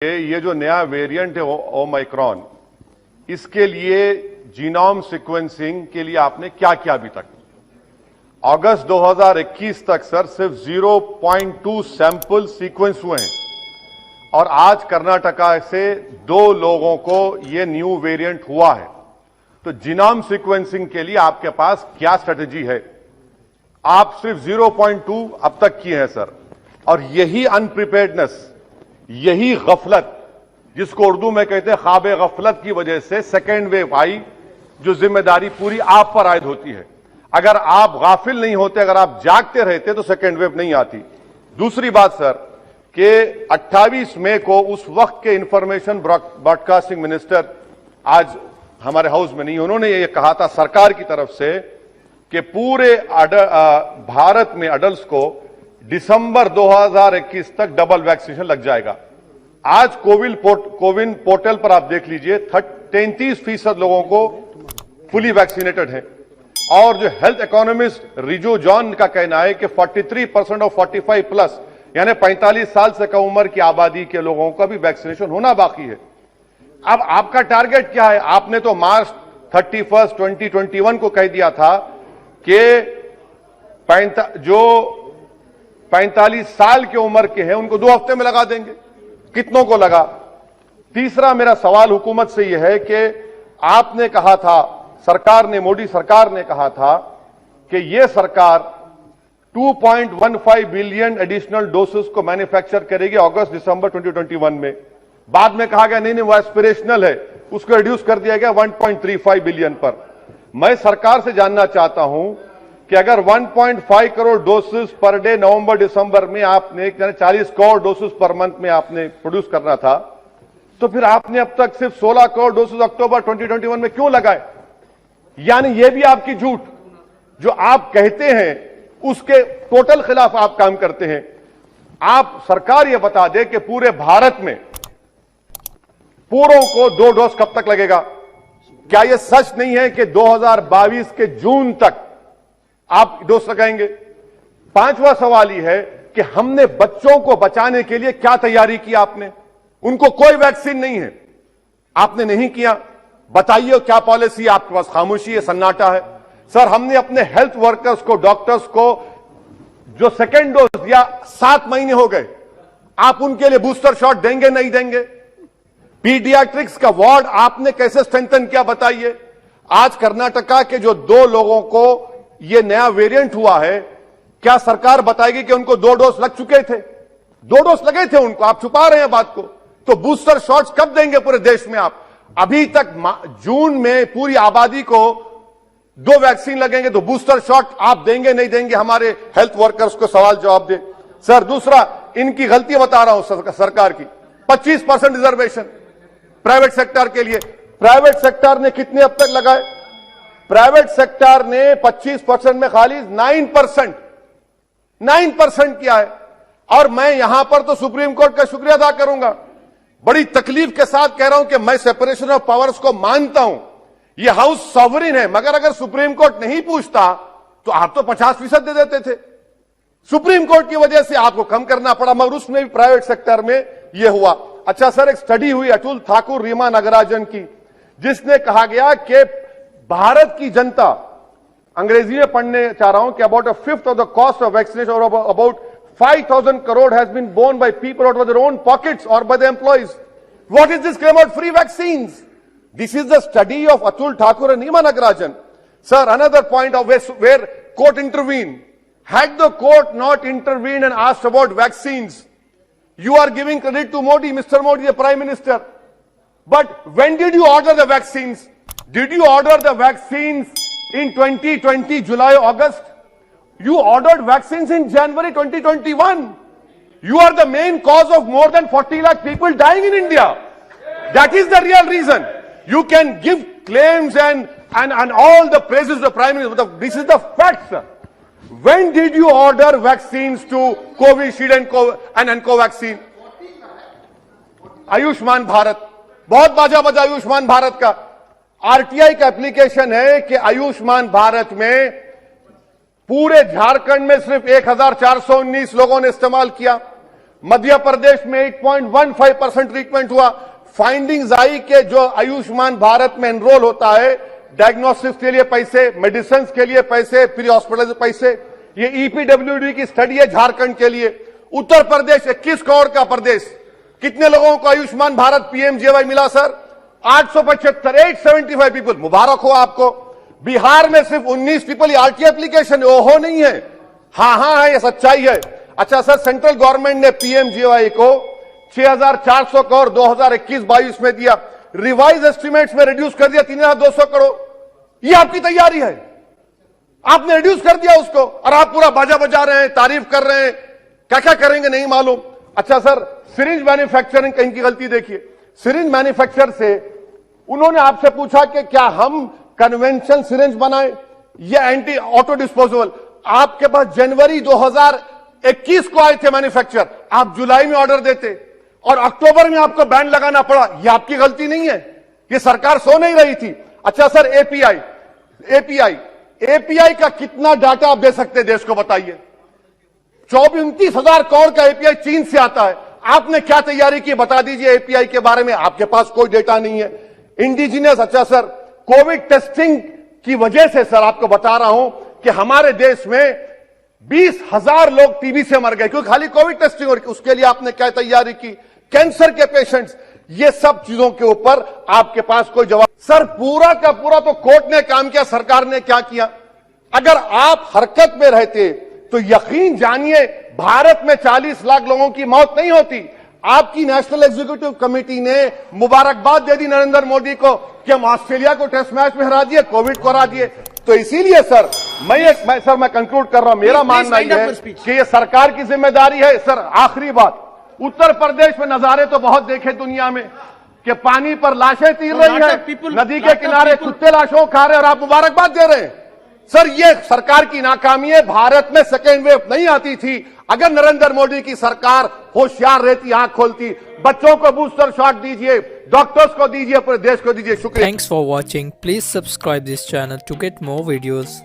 ये जो नया वेरिएंट है ओमाइक्रॉन, इसके लिए जीनोम सीक्वेंसिंग के लिए आपने क्या किया अभी तक? अगस्त 2021 तक सर सिर्फ 0.2 सैंपल सीक्वेंस हुए हैं और आज कर्नाटका से 2 लोगों को ये न्यू वेरिएंट हुआ है। तो जीनोम सीक्वेंसिंग के लिए आपके पास क्या स्ट्रेटेजी है? आप सिर्फ 0.2 अब तक किए हैं सर, और यही अनप्रिपेयर्डनेस, यही गफलत, जिसको उर्दू में कहते हैं ख्वाब गफलत की वजह से सेकेंड वेव आई, जो जिम्मेदारी पूरी आप पर आयद होती है। अगर आप गाफिल नहीं होते, अगर आप जागते रहते तो सेकेंड वेव नहीं आती। दूसरी बात सर कि 28 मई को उस वक्त के इंफॉर्मेशन ब्रॉडकास्टिंग मिनिस्टर आज हमारे हाउस में नहीं, उन्होंने ये कहा था सरकार की तरफ से कि पूरे भारत में अडल्ट को दिसंबर 2021 तक डबल वैक्सीनेशन लग जाएगा। आज कोविन पोर्टल पर आप देख लीजिए 33% लोगों को फुली वैक्सीनेटेड है, और जो हेल्थ इकोनॉमिस्ट रिजो जॉन का कहना है कि 43% और 45 प्लस यानी 45 साल से कम उम्र की आबादी के लोगों का भी वैक्सीनेशन होना बाकी है। अब आपका टारगेट क्या है? आपने तो मार्च 31, 2021 को कह दिया था कि जो 45 साल की उम्र के हैं उनको 2 हफ्ते में लगा देंगे। कितनों को लगा? तीसरा मेरा सवाल हुकूमत से यह है कि आपने कहा था, सरकार ने, मोदी सरकार ने कहा था कि यह सरकार 2.15 बिलियन एडिशनल डोसेस को मैन्युफैक्चर करेगी अगस्त दिसंबर 2021 में। बाद में कहा गया नहीं वो एस्पिरेशनल है, उसको रिड्यूस कर दिया गया 1.35 बिलियन पर। मैं सरकार से जानना चाहता हूं कि अगर 1.5 करोड़ डोसेस पर डे नवंबर दिसंबर में आपने 40 करोड़ डोसेस पर मंथ में आपने प्रोड्यूस करना था, तो फिर आपने अब तक सिर्फ 16 करोड़ डोसेस अक्टूबर 2021 में क्यों लगाए? यानी यह भी आपकी झूठ, जो आप कहते हैं उसके टोटल खिलाफ आप काम करते हैं। आप सरकार यह बता दे कि पूरे भारत में पूरों को 2 डोज कब तक लगेगा? क्या यह सच नहीं है कि 2022 के जून तक आप डोज लगाएंगे? 5वां सवाल यह है कि हमने बच्चों को बचाने के लिए क्या तैयारी की आपने? उनको कोई वैक्सीन नहीं है, आपने नहीं किया। बताइए क्या पॉलिसी? आपके पास खामोशी है, सन्नाटा है। सर, हमने अपने हेल्थ वर्कर्स को, डॉक्टर्स को जो सेकेंड डोज दिया 7 महीने हो गए, आप उनके लिए बूस्टर शॉट देंगे नहीं देंगे? पीडियाट्रिक्स का वार्ड आपने कैसे स्ट्रेंथन किया बताइए? आज कर्नाटका के जो 2 लोगों को ये नया वेरिएंट हुआ है, क्या सरकार बताएगी कि उनको 2 डोज लग चुके थे? 2 डोज लगे थे उनको, आप छुपा रहे हैं बात को। तो बूस्टर शॉट्स कब देंगे पूरे देश में आप? अभी तक जून में पूरी आबादी को 2 वैक्सीन लगेंगे, तो बूस्टर शॉट आप देंगे नहीं देंगे? हमारे हेल्थ वर्कर्स को सवाल जवाब दे। सर, दूसरा इनकी गलती बता रहा हूं सरकार की, 25% रिजर्वेशन प्राइवेट सेक्टर के लिए। प्राइवेट सेक्टर ने कितने अब तक लगाए? प्राइवेट सेक्टर ने 25% में खाली 9% किया है। और मैं यहां पर तो सुप्रीम कोर्ट का शुक्रिया अदा करूंगा, बड़ी तकलीफ के साथ कह रहा हूं कि मैं सेपरेशन ऑफ पावर्स को मानता हूं, यह हाउस सॉवरिन है, मगर अगर सुप्रीम कोर्ट नहीं पूछता तो आप तो 50% दे देते थे। सुप्रीम कोर्ट की वजह से आपको कम करना पड़ा, मगर उसमें भी प्राइवेट सेक्टर में यह हुआ। अच्छा सर, एक स्टडी हुई अतुल ठाकुर, रीमा नागराजन की, जिसने कहा गया कि भारत की जनता, अंग्रेजी में पढ़ने चाह रहा हूं, कि about 1/5 of the cost of vaccination और about 5,000 crore has been borne by people out of their own pockets or by the employees. What is this claim about free vaccines? This is the study of Atul Thakur and Nima Nagarajan. Sir, another point of where court intervened. Had the court not intervened and asked about vaccines, you are giving credit to Modi, Mr. Modi, the Prime Minister. But when did you order the vaccines? Did you order the vaccines in 2020, July, August? You ordered vaccines in January 2021. You are the main cause of more than 40 lakh people dying in India. That is the real reason. You can give claims and all the praises of the Prime Minister, but this is the fact, sir. When did you order vaccines to Covishield and Covaxin? Ayushman Bharat, बहुत बाजा बजा आयुष्मान भारत का। RTI का application है कि आयुष्मान भारत में पूरे झारखंड में सिर्फ 1,419 लोगों ने इस्तेमाल किया। मध्य प्रदेश में 8.15% ट्रीटमेंट हुआ। फाइंडिंग्स आई कि जो आयुष्मान भारत में एनरोल होता है, डायग्नोस्टिक्स के लिए पैसे, मेडिसिन के लिए पैसे, प्री हॉस्पिटल पैसे, ये ईपीडब्ल्यूडी की स्टडी है झारखंड के लिए। उत्तर प्रदेश 21 करोड़ का प्रदेश, कितने लोगों को आयुष्मान भारत पीएमजेवाई मिला सर? 875, 875 पीपल, मुबारक हो आपको। बिहार में सिर्फ 19 पीपल, ये आरटी एप्लीकेशन ओहो नहीं है, हाँ है, ये सच्चाई है। अच्छा सर, सेंट्रल गवर्नमेंट ने पीएमजेवाई को 6,400 करोड़ 2021-22 में दिया, रिवाइज एस्टिमेट्स में रिड्यूस कर दिया 3,200 करोड़। ये आपकी तैयारी है, आपने रिड्यूस कर दिया उसको, और आप पूरा बाजा बजा रहे हैं, तारीफ कर रहे हैं, क्या क्या करेंगे नहीं मालूम। अच्छा सर, सिरिंज मैन्युफैक्चरिंग कहीं की गलती देखिए। सिरिंज मैन्युफैक्चर से उन्होंने आपसे पूछा कि क्या हम कन्वेंशन सिरिंज बनाए या एंटी ऑटो डिस्पोजेबल? आपके पास जनवरी 2021 को आए थे मैन्युफैक्चर, आप जुलाई में ऑर्डर देते और अक्टूबर में आपको बैन लगाना पड़ा। यह आपकी गलती नहीं है, ये सरकार सो नहीं रही थी। अच्छा सर, एपीआई का कितना डाटा आप दे सकते देश को बताइए? 29,000 करोड़ का एपीआई चीन से आता है। आपने क्या तैयारी की बता दीजिए एपीआई के बारे में? आपके पास कोई डेटा नहीं है। इंडिजिनियस, अच्छा सर, कोविड टेस्टिंग की वजह से सर आपको बता रहा हूं कि हमारे देश में 20,000 लोग टीबी से मर गए, क्योंकि खाली कोविड टेस्टिंग, और उसके लिए आपने क्या तैयारी की? कैंसर के पेशेंट्स, ये सब चीजों के ऊपर आपके पास कोई जवाब? सर, पूरा का पूरा तो कोर्ट ने काम किया, सरकार ने क्या किया? अगर आप हरकत में रहते तो यकीन जानिए भारत में 40 लाख लोगों की मौत नहीं होती। आपकी नेशनल एग्जीक्यूटिव कमेटी ने मुबारकबाद दे दी नरेंद्र मोदी को कि हम ऑस्ट्रेलिया को टेस्ट मैच में हरा दिए, कोविड को हरा दिए। तो इसीलिए सर मैं कंक्लूड कर रहा हूं, मेरा मानना यह है कि ये सरकार की जिम्मेदारी है। सर, आखिरी बात, उत्तर प्रदेश में नजारे तो बहुत देखे दुनिया में कि पानी पर लाशें तीर रही हैं, नदी के किनारे कुत्ते लाशों खा रहे हैं, और आप मुबारकबाद दे रहे हैं। सर, ये सरकार की नाकामी है। भारत में सेकेंड वेव नहीं आती थी अगर नरेंद्र मोदी की सरकार होशियार रहती, आंख खोलती। बच्चों को बूस्टर शॉट दीजिए, डॉक्टर्स को दीजिए, पूरे देश को दीजिए। शुक्रिया। Thanks for watching. Please subscribe this channel to get more videos.